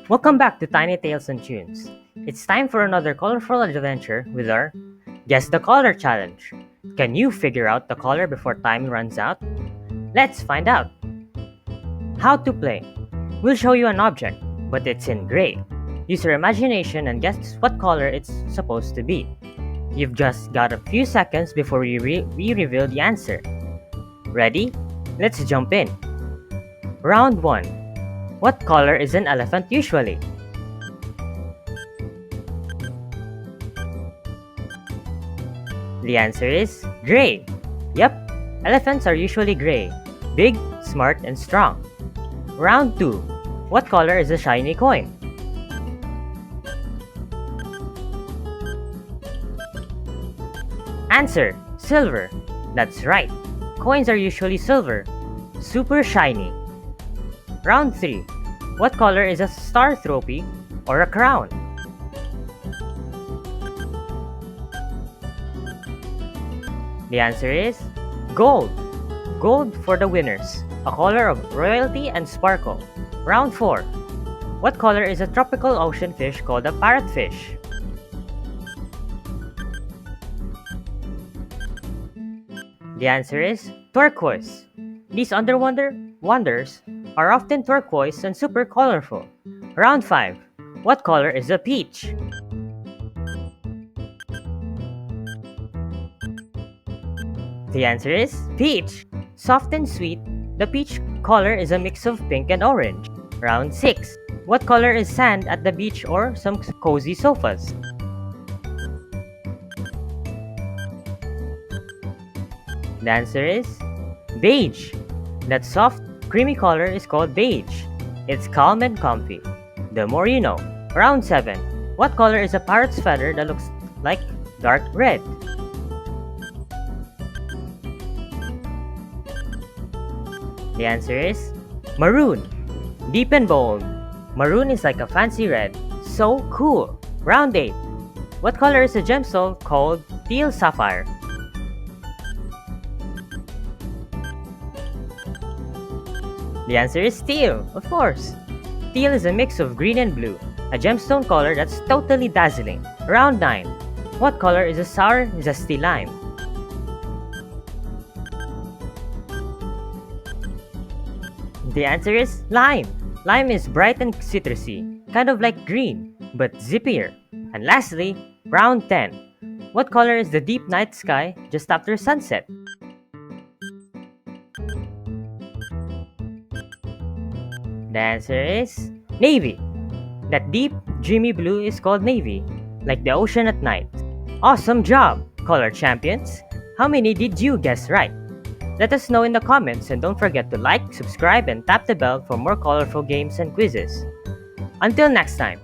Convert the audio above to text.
Welcome back to Tiny Tales and Tunes. It's time for another colorful adventure with our Guess the Color Challenge. Can you figure out the color before time runs out? Let's find out. How to play. We'll show you an object, but it's in gray. Use your imagination and guess what color it's supposed to be. You've just got a few seconds before we reveal the answer. Ready? Let's jump in. Round 1. What color is an elephant usually? The answer is gray. Yep, elephants are usually gray. Big, smart, and strong. Round 2. What color is a shiny coin? Answer: silver. That's right. Coins are usually silver. Super shiny. Round 3. What color is a star trophy or a crown? The answer is gold. Gold for the winners, a color of royalty and sparkle. Round 4. What color is a tropical ocean fish called a parrotfish? The answer is turquoise. These underwater wonders are often turquoise and super colorful. Round 5. What color is a peach? The answer is peach. Soft and sweet, the peach color is a mix of pink and orange. Round 6. What color is sand at the beach or some cozy sofas? The answer is beige. That soft, creamy color is called beige. It's calm and comfy. The more you know. Round 7. What color is a parrot's feather that looks like dark red? The answer is maroon. Deep and bold. Maroon is like a fancy red. So cool. Round 8. What color is a gemstone called teal sapphire? The answer is teal, of course. Teal is a mix of green and blue, a gemstone color that's totally dazzling. Round 9. What color is a sour zesty lime? The answer is lime. Lime is bright and citrusy, kind of like green, but zippier. And lastly, round 10. What color is the deep night sky just after sunset? The answer is navy. That deep, dreamy blue is called navy, like the ocean at night. Awesome job, color champions! How many did you guess right? Let us know in the comments and don't forget to like, subscribe, and tap the bell for more colorful games and quizzes. Until next time,